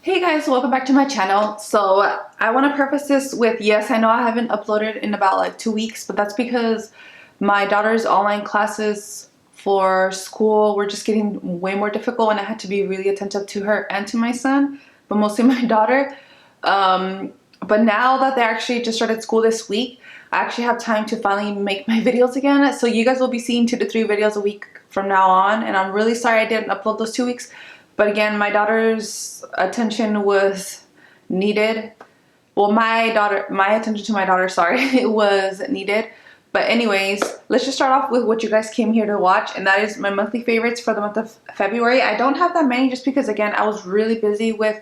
Hey guys, welcome back to my channel. So I want to preface this with, yes, I know I haven't uploaded in about like 2 weeks, but that's because my daughter's online classes for school were just getting way more difficult and I had to be really attentive to her and to my son, but mostly my daughter. But now that they actually just started school this week, I actually have time to finally make my videos again. So you guys will be seeing 2 to 3 videos a week from now on, and I'm really sorry I didn't upload those 2 weeks. But again, my daughter's attention was needed. Well, my attention to my daughter, sorry, it was needed. But anyways, let's just start off with what you guys came here to watch, and that is my monthly favorites for the month of February. I don't have that many just because, again, I was really busy with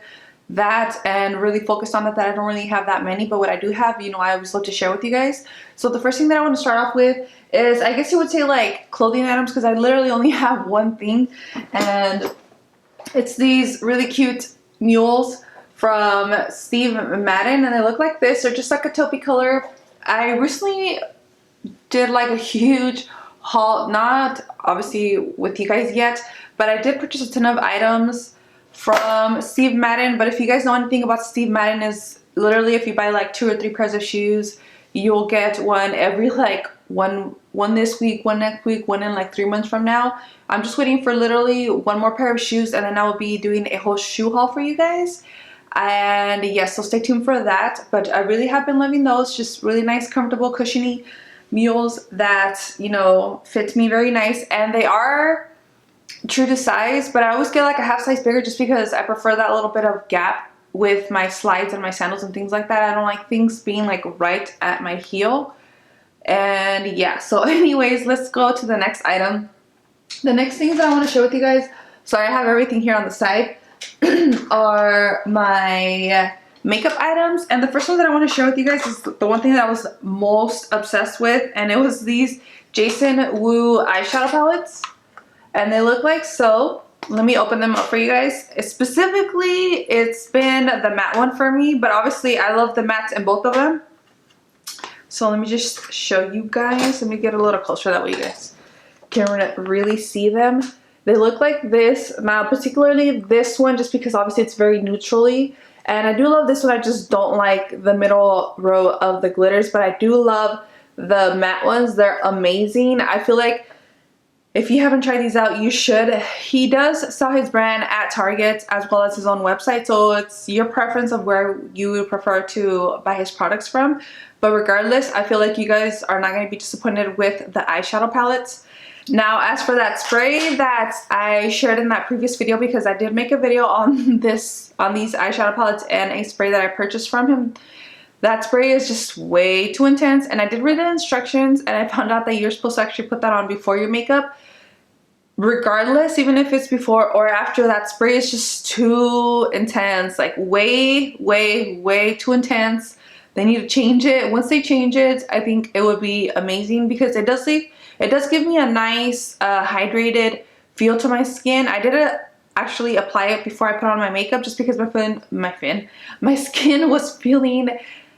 that and really focused on that I don't really have that many. But what I do have, you know, I always love to share with you guys. So the first thing that I want to start off with is, I guess you would say, like, clothing items, because I literally only have one thing, and it's these really cute mules from Steve Madden, and they look like this. They're just like a taupey color. I recently did like a huge haul, not obviously with you guys yet, but I did purchase a ton of items from Steve Madden. But if you guys know anything about Steve Madden, is literally if you buy like 2 or 3 pairs of shoes, you'll get one every like one this week, one next week, one in like 3 months from now. I'm just waiting for literally one more pair of shoes, and then I will be doing a whole shoe haul for you guys. And yes, so stay tuned for that. But I really have been loving those. Just really nice, comfortable, cushiony mules that, you know, fit me very nice. And they are true to size, but I always get like a half size bigger just because I prefer that little bit of gap with my slides and my sandals and things like that. I don't like things being like right at my heel. And yeah, so anyways, let's go to the next item. The next things that I want to share with you guys, sorry I have everything here on the side, are my makeup items. And the first one that I want to share with you guys is the one thing that I was most obsessed with, and it was these Jason Wu eyeshadow palettes. And they look like so. Let me open them up for you guys. Specifically, it's been the matte one for me, but obviously I love the mattes in both of them. So let me just show you guys. Let me get a little closer, that way you guys can really see them. They look like this. Now, particularly this one, just because obviously it's very neutrally. And I do love this one. I just don't like the middle row of the glitters, but I do love the matte ones. They're amazing. I feel like if you haven't tried these out, you should. He does sell his brand at Target as well as his own website, so it's your preference of where you would prefer to buy his products from. But regardless, I feel like you guys are not going to be disappointed with the eyeshadow palettes. Now, as for that spray that I shared in that previous video, because I did make a video on these eyeshadow palettes and a spray that I purchased from him, that spray is just way too intense. And I did read the instructions, and I found out that you're supposed to actually put that on before your makeup. Regardless, even if it's before or after, that spray is just too intense, like way too intense. They need to change it. Once they change it, I think it would be amazing, because it does give me a nice hydrated feel to my skin. I did actually apply it before I put on my makeup, just because my skin was feeling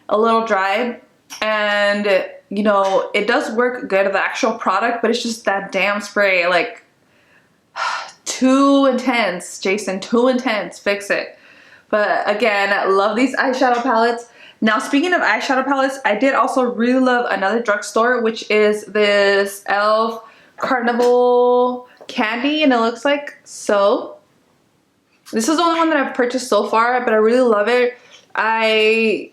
a little dry. And you know, it does work good, the actual product, but it's just that damn spray, like, too intense. Jason, too intense. Fix it. But again, I love these eyeshadow palettes. Now, speaking of eyeshadow palettes, I did also really love another drugstore, which is this e.l.f. Carnival candy, and it looks like so. This is the only one that I've purchased so far, but I really love it. I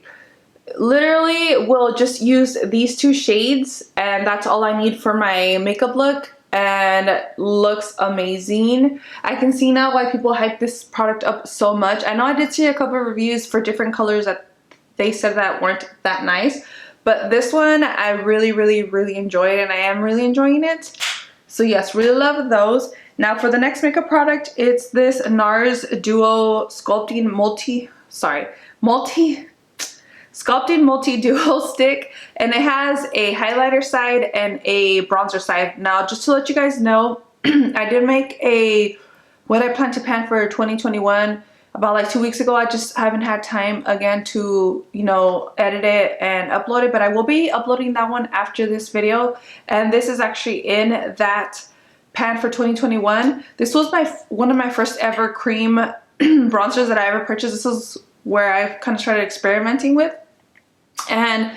literally will just use these 2 shades, and that's all I need for my makeup look. And looks amazing. I can see now why people hype this product up so much. I know I did see a couple of reviews for different colors that they said that weren't that nice, but this one I really enjoyed, and I am really enjoying it. So yes, really love those. Now for the next makeup product, it's this NARS Duo Sculpting Multi Duo Stick, and it has a highlighter side and a bronzer side. Now, just to let you guys know, I did make a what I plan to pan for 2021 about like 2 weeks ago. I just haven't had time again to, you know, edit it and upload it, but I will be uploading that one after this video. And this is actually in that pan for 2021. This was one of my first ever cream bronzers that I ever purchased. This is where I kind of started experimenting with. And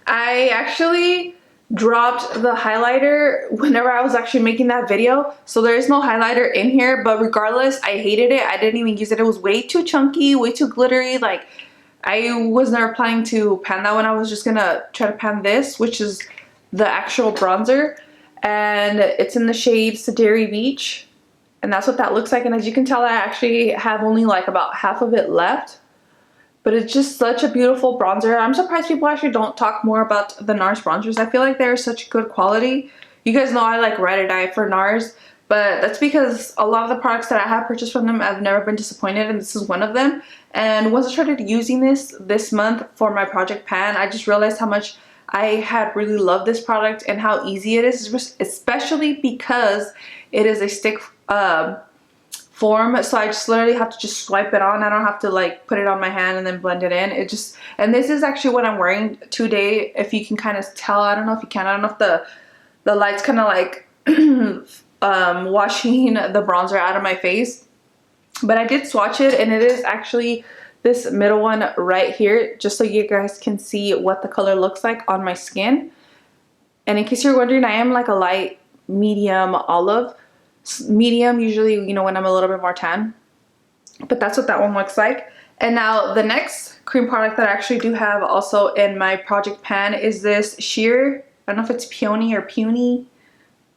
I actually dropped the highlighter whenever I was actually making that video. So there is no highlighter in here, but regardless, I hated it. I didn't even use it. It was way too chunky, way too glittery. Like, I was never planning to pan that one. I was just gonna try to pan this, which is the actual bronzer. And it's in the shade Sedary Beach. And that's what that looks like. And as you can tell, I actually have only like about half of it left. But it's just such a beautiful bronzer. I'm surprised people actually don't talk more about the NARS bronzers. I feel like they're such good quality. You guys know I like ride or die for NARS, but that's because a lot of the products that I have purchased from them, I've never been disappointed, and this is one of them. And once I started using this month for my project pan, I just realized how much I had really loved this product and how easy it is, especially because it is a stick form, so I just literally have to just swipe it on. I don't have to like put it on my hand and then blend it in. It just, and this is actually what I'm wearing today, if you can kind of tell. I don't know if you can. I don't know if the light's kind of like washing the bronzer out of my face, but I did swatch it, and it is actually this middle one right here, just so you guys can see what the color looks like on my skin. And in case you're wondering, I am like a light medium olive. Medium usually, you know, when I'm a little bit more tan, but that's what that one looks like. And now the next cream product that I actually do have also in my project pan is this sheer, I don't know if it's peony or puny,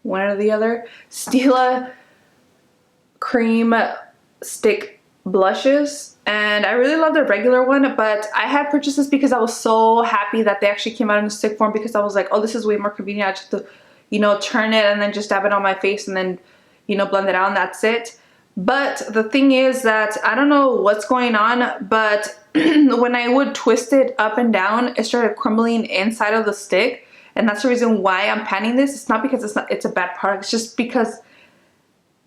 one or the other, Stila cream stick blushes. And I really love the regular one, but I had purchased this because I was so happy that they actually came out in the stick form, because I was like, oh, this is way more convenient. I just have to, you know, turn it and then just dab it on my face and then, you know, blend it out, and that's it. But the thing is that I don't know what's going on, but when I would twist it up and down, it started crumbling inside of the stick. And that's the reason why I'm panning this. It's not because it's a bad product. It's just because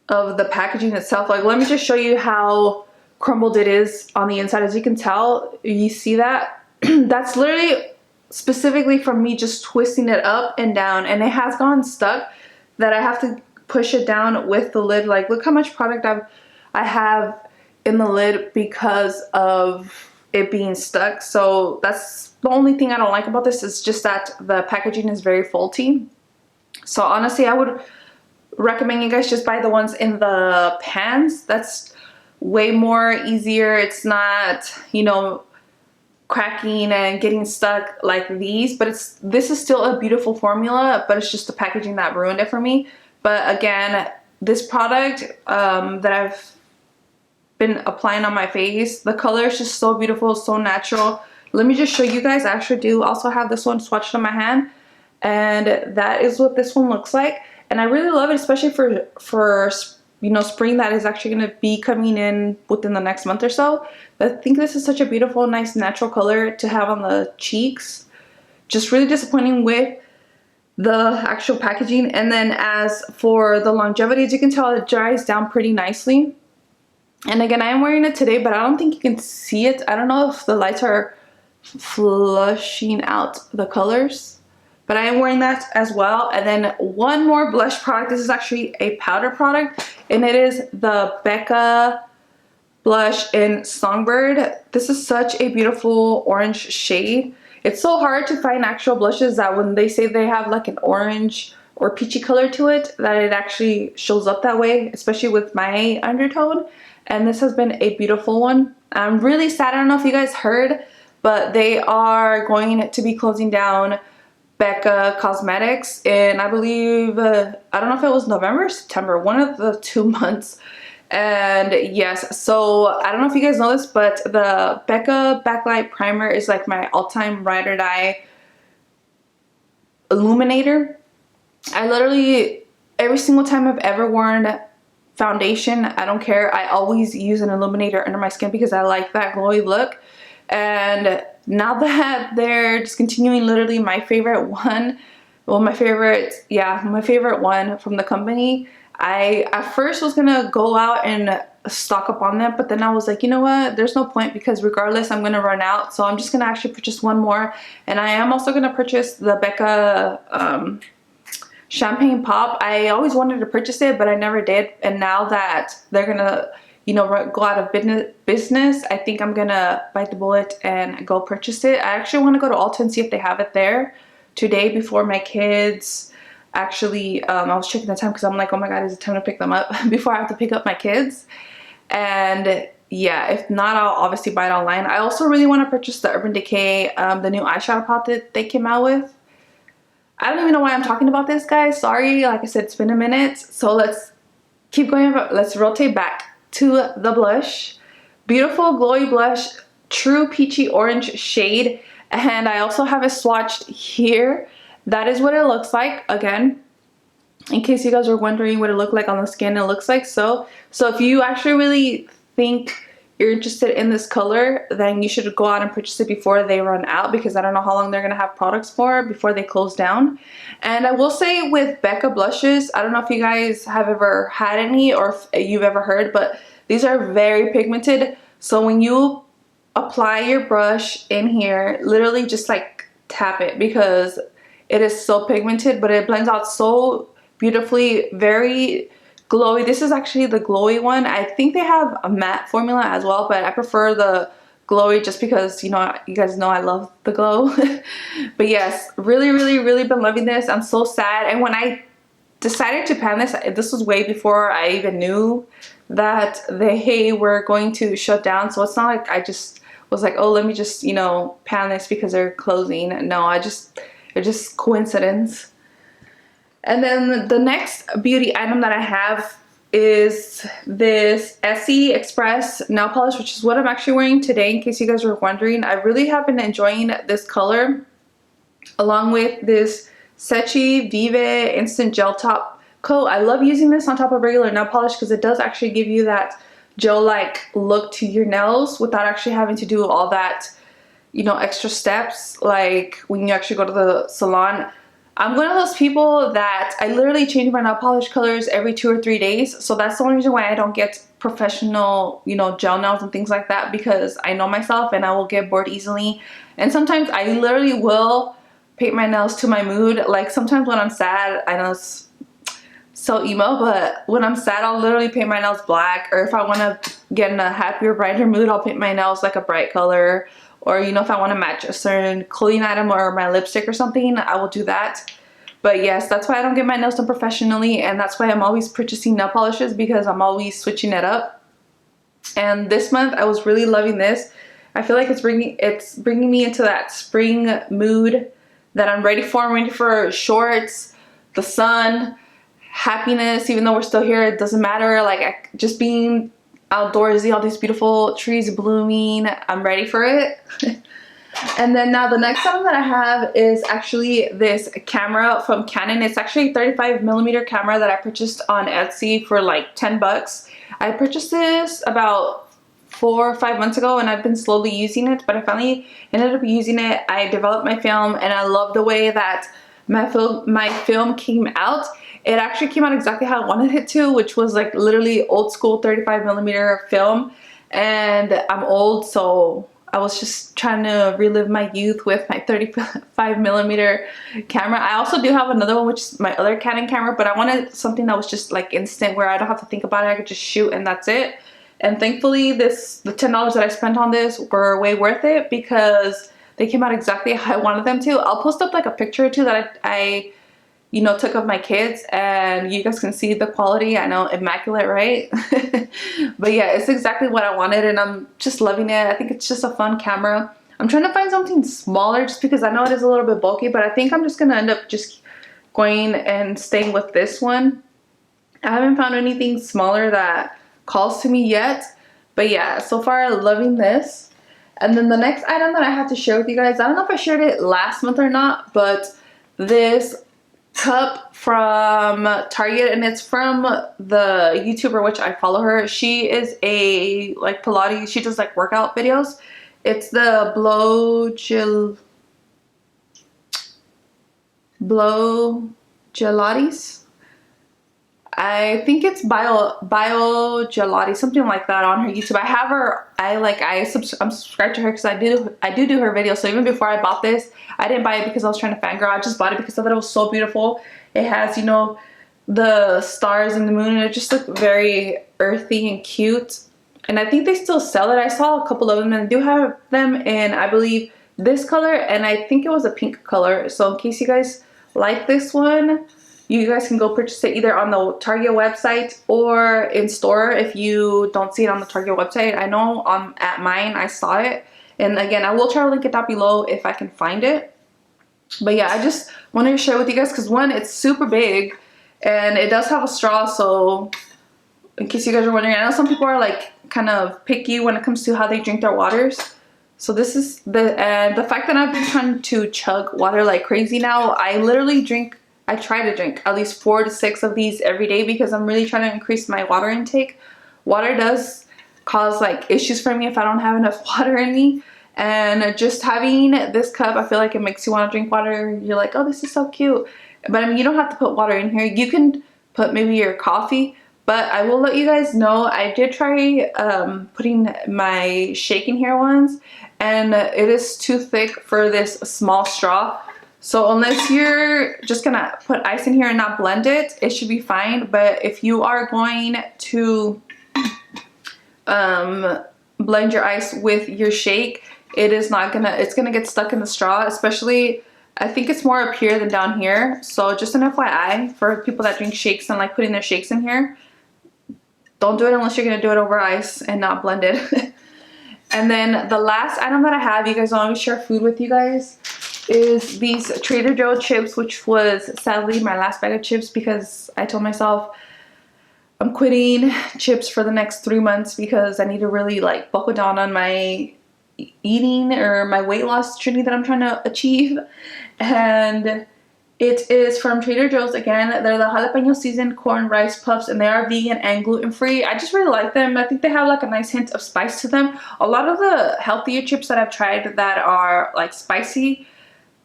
of the packaging itself. Like, let me just show you how crumbled it is on the inside. As you can tell, you see that? That's literally specifically from me just twisting it up and down, and it has gone stuck that I have to push it down with the lid. Like, look how much product I have in the lid because of it being stuck. So that's the only thing I don't like about this, is just that the packaging is very faulty. So honestly, I would recommend you guys just buy the ones in the pans. That's way more easier. It's not, you know, cracking and getting stuck like these, but this is still a beautiful formula, but it's just the packaging that ruined it for me. But again, this product that I've been applying on my face, the color is just so beautiful, so natural. Let me just show you guys. I actually do also have this one swatched on my hand, and that is what this one looks like. And I really love it, especially for you know, spring that is actually going to be coming in within the next month or so. But I think this is such a beautiful, nice, natural color to have on the cheeks. Just really disappointing with the actual packaging. And then as for the longevity, as you can tell, it dries down pretty nicely. And again, I am wearing it today, but I don't think you can see it. I don't know if the lights are flushing out the colors, but I am wearing that as well. And then one more blush product. This is actually a powder product, and it is the Becca blush in Songbird. This is such a beautiful orange shade. It's so hard to find actual blushes that when they say they have like an orange or peachy color to it, that it actually shows up that way, especially with my undertone. And this has been a beautiful one. I'm really sad. I don't know if you guys heard, but they are going to be closing down Becca Cosmetics in, I believe, I don't know if it was November or September, one of the 2 months. And yes, so I don't know if you guys know this, but the Becca Backlight Primer is like my all-time ride or die illuminator. I literally, every single time I've ever worn foundation, I don't care, I always use an illuminator under my skin because I like that glowy look. And now that they're discontinuing literally my favorite one, well, my favorite one from the company, I at first was gonna go out and stock up on them, but then I was like, you know what, there's no point, because regardless I'm gonna run out. So I'm just gonna actually purchase one more, and I am also gonna purchase the Becca Champagne Pop. I always wanted to purchase it, but I never did. And now that they're gonna go out of business, I think I'm gonna bite the bullet and go purchase it. I actually want to go to Ulta and see if they have it there today before my kids actually, I was checking the time because I'm like, oh my god, is it time to pick them up before I have to pick up my kids? And yeah, if not, I'll obviously buy it online. I also really want to purchase the Urban Decay, the new eyeshadow palette that they came out with. I don't even know why I'm talking about this, guys. Sorry, like I said, it's been a minute. So let's keep going. Let's rotate back to the blush. Beautiful glowy blush, true peachy orange shade. And I also have it swatched here. That is what it looks like. Again, in case you guys were wondering what it looked like on the skin, it looks like so. So if you actually really think you're interested in this color, then you should go out and purchase it before they run out, because I don't know how long they're gonna have products for before they close down. And I will say with Becca blushes, I don't know if you guys have ever had any or if you've ever heard, but these are very pigmented. So when you apply your brush in here, literally just like tap it, because it is so pigmented, but it blends out so beautifully, very glowy. This is actually the glowy one. I think they have a matte formula as well, but I prefer the glowy just because, you guys know I love the glow. But yes, really been loving this. I'm so sad. And when I decided to pan this was way before I even knew that they were going to shut down. So it's not like I just was like, oh, let me just, pan this because they're closing. No, it's just coincidence. And then the next beauty item that I have is this Essie Express nail polish, which is what I'm actually wearing today, in case you guys were wondering. I really have been enjoying this color, along with this Sechi Vive Instant Gel Top Coat. I love using this on top of regular nail polish because it does actually give you that gel-like look to your nails without actually having to do all that, extra steps like when you actually go to the salon. I'm one of those people that I literally change my nail polish colors every 2 or 3 days. So that's the only reason why I don't get professional, gel nails and things like that, because I know myself and I will get bored easily. And sometimes I literally will paint my nails to my mood. Like sometimes when I'm sad, I know it's so emo, but when I'm sad, I'll literally paint my nails black. Or if I want to get in a happier, brighter mood, I'll paint my nails like a bright color. Or, if I want to match a certain clothing item or my lipstick or something, I will do that. But yes, that's why I don't get my nails done professionally. And that's why I'm always purchasing nail polishes, because I'm always switching it up. And this month, I was really loving this. I feel like it's bringing me into that spring mood that I'm ready for. I'm ready for shorts, the sun, happiness. Even though we're still here, it doesn't matter. Like, just being outdoorsy, all these beautiful trees blooming. I'm ready for it. And then now the next item that I have is actually this camera from Canon. It's actually a 35mm camera that I purchased on Etsy for like 10 bucks. I purchased this about 4 or 5 months ago, and I've been slowly using it, but I finally ended up using it. I developed my film, and I love the way that my film came out. It actually came out exactly how I wanted it to, which was like literally old school 35mm film. And I'm old, so I was just trying to relive my youth with my 35mm camera. I also do have another one, which is my other Canon camera, but I wanted something that was just like instant, where I don't have to think about it. I could just shoot and that's it. And thankfully the $10 that I spent on this were way worth it, because they came out exactly how I wanted them to. I'll post up like a picture or two that I took of my kids, and you guys can see the quality. I know, immaculate, right? But yeah, it's exactly what I wanted, and I'm just loving it. I think it's just a fun camera. I'm trying to find something smaller just because I know it is a little bit bulky, but I think I'm just gonna end up just going and staying with this one. I haven't found anything smaller that calls to me yet, but yeah, so far loving this. And then the next item that I have to share with you guys, I don't know if I shared it last month or not, but this cup from Target, and it's from the YouTuber which I follow her. She is a like Pilates, she does like workout videos. It's the Blow Gelatis. I think it's Bio Gelati, something like that, on her YouTube. I have her. I'm subscribed to her because I do her videos. So even before I bought this, I didn't buy it because I was trying to fangirl. I just bought it because I thought it was so beautiful. It has, the stars and the moon, and it just looked very earthy and cute. and I think they still sell it. I saw a couple of them, and they do have them in, I believe, this color, and I think it was a pink color. So in case you guys like this one, you guys can go purchase it either on the Target website or in store if you don't see it on the Target website. I know at mine I saw it, and again, I will try to link it down below if I can find it. But yeah, I just wanted to share with you guys because one, it's super big and it does have a straw. So in case you guys are wondering, I know some people are like kind of picky when it comes to how they drink their waters. So this is the fact that I've been trying to chug water like crazy now. I try to drink at least 4 to 6 of these every day because I'm really trying to increase my water intake. Water does cause like issues for me if I don't have enough water in me. And just having this cup, I feel like it makes you want to drink water. You're like, oh, this is so cute. But I mean, you don't have to put water in here. You can put maybe your coffee. But I will let you guys know, I did try putting my shake in here once. And it is too thick for this small straw. So unless you're just going to put ice in here and not blend it, it should be fine. But if you are going to blend your ice with your shake, it's gonna get stuck in the straw. Especially, I think it's more up here than down here. So just an FYI for people that drink shakes and like putting their shakes in here, don't do it unless you're gonna do it over ice and not blend it. And then the last item that I have, you guys, I always share food with you guys, is these Trader Joe's chips, which was sadly my last bag of chips because I told myself I'm quitting chips for the next 3 months because I need to really like buckle down on my eating or my weight loss journey that I'm trying to achieve. And it is from Trader Joe's again. They're the jalapeno seasoned corn rice puffs, and they are vegan and gluten free. I just really like them. I think they have like a nice hint of spice to them. A lot of the healthier chips that I've tried that are like spicy,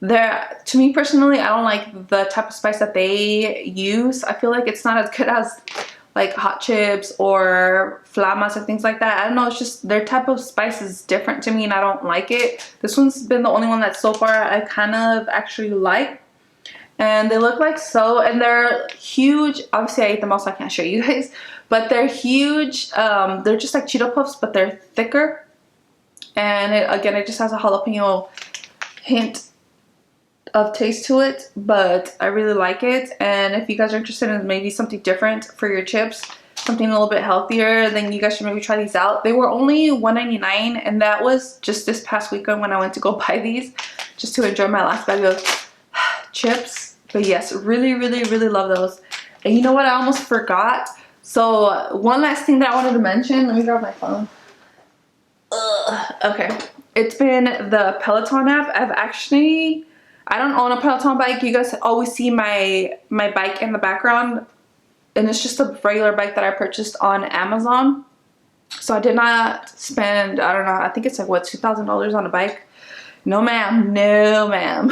to me personally, I don't like the type of spice that they use. I feel like it's not as good as like hot chips or flamas and things like that. I don't know, it's just their type of spice is different to me and I don't like it. This one's been the only one that so far I kind of actually like. And they look like so, and they're huge. Obviously I ate them all so I can't show you guys, but they're huge. They're just like Cheeto Puffs, but they're thicker. And it just has a jalapeno hint of taste to it, but I really like it. And if you guys are interested in maybe something different for your chips, something a little bit healthier, then you guys should maybe try these out. They were only $1.99, and that was just this past weekend when I went to go buy these just to enjoy my last bag of chips. But yes, really love those. And you know what, I almost forgot. So one last thing that I wanted to mention, let me grab my phone. Okay, it's been the Peloton app. I don't own a Peloton bike. You guys always see my bike in the background, and it's just a regular bike that I purchased on Amazon. So I did not spend, I don't know, I think it's like what, $2,000 on a bike? No ma'am, no ma'am.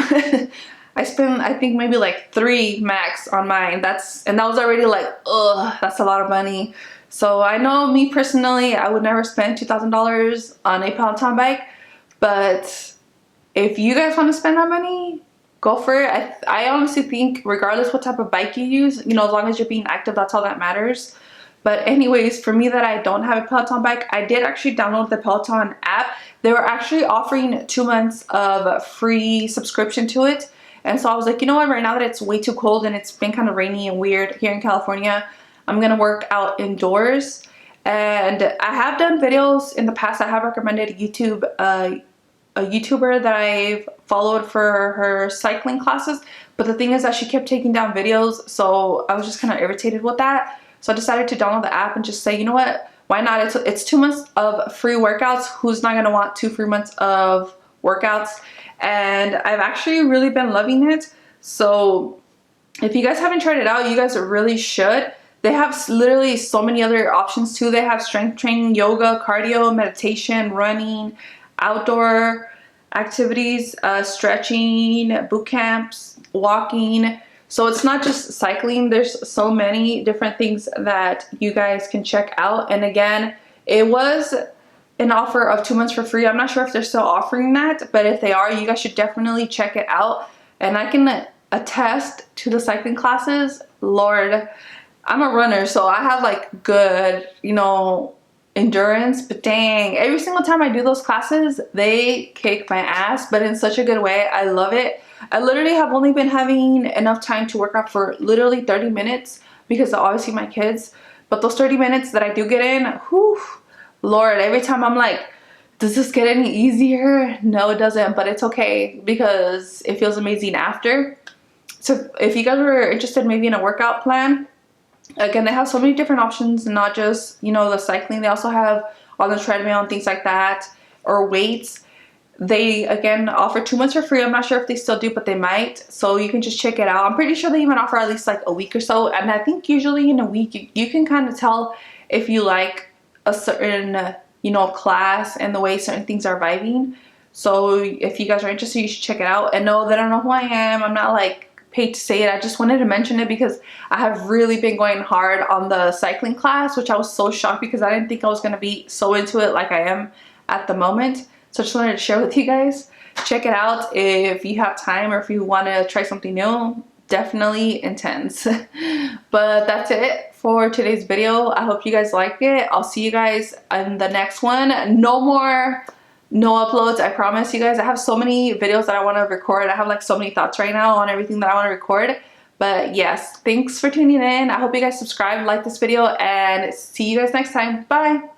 I spent, I think maybe like 3 max on mine. And that was already like, ugh, that's a lot of money. So I know me personally, I would never spend $2,000 on a Peloton bike, but if you guys want to spend that money, go for it. I honestly think regardless what type of bike you use, you know, as long as you're being active, that's all that matters. But anyways, for me that I don't have a Peloton bike, I did actually download the Peloton app. They were actually offering 2 months of free subscription to it. And so I was like, you know what, right now that it's way too cold and it's been kind of rainy and weird here in California, I'm going to work out indoors. And I have done videos in the past. I have recommended a YouTuber that I've followed for her cycling classes, but the thing is that she kept taking down videos, so I was just kind of irritated with that. So I decided to download the app and just say, you know what, why not? It's 2 months of free workouts. Who's not going to want 2 free months of workouts? And I've actually really been loving it. So if you guys haven't tried it out, you guys really should. They have literally so many other options too. They have strength training, yoga, cardio, meditation, running, outdoor activities, stretching, boot camps, walking. So it's not just cycling. There's so many different things that you guys can check out. And again, it was an offer of 2 months for free. I'm not sure if they're still offering that, but if they are, you guys should definitely check it out. And I can attest to the cycling classes. Lord, I'm a runner, so I have like good, you know, endurance, but dang, every single time I do those classes, they kick my ass, but in such a good way. I love it. I literally have only been having enough time to work out for literally 30 minutes because of obviously my kids, but those 30 minutes that I do get in, whew, Lord, every time I'm like, does this get any easier? No, it doesn't, but it's okay because it feels amazing after. So if you guys were interested maybe in a workout plan, again, they have so many different options, not just, you know, the cycling. They also have on the treadmill and things like that, or weights. They, again, offer 2 months for free. I'm not sure if they still do, but they might. So you can just check it out. I'm pretty sure they even offer at least like a week or so. And I think usually in a week, you can kind of tell if you like a certain, you know, class and the way certain things are vibing. So if you guys are interested, you should check it out. And know that I don't know who I am. I'm not like paid to say it. I just wanted to mention it because I have really been going hard on the cycling class, which I was so shocked because I didn't think I was going to be so into it like I am at the moment. So I just wanted to share with you guys. Check it out if you have time or if you want to try something new. Definitely intense. But that's it for today's video. I hope you guys liked it. I'll see you guys in the next one. No uploads, I promise you guys. I have so many videos that I want to record. I have like so many thoughts right now on everything that I want to record. But yes, thanks for tuning in. I hope you guys subscribe, like this video, and see you guys next time. Bye.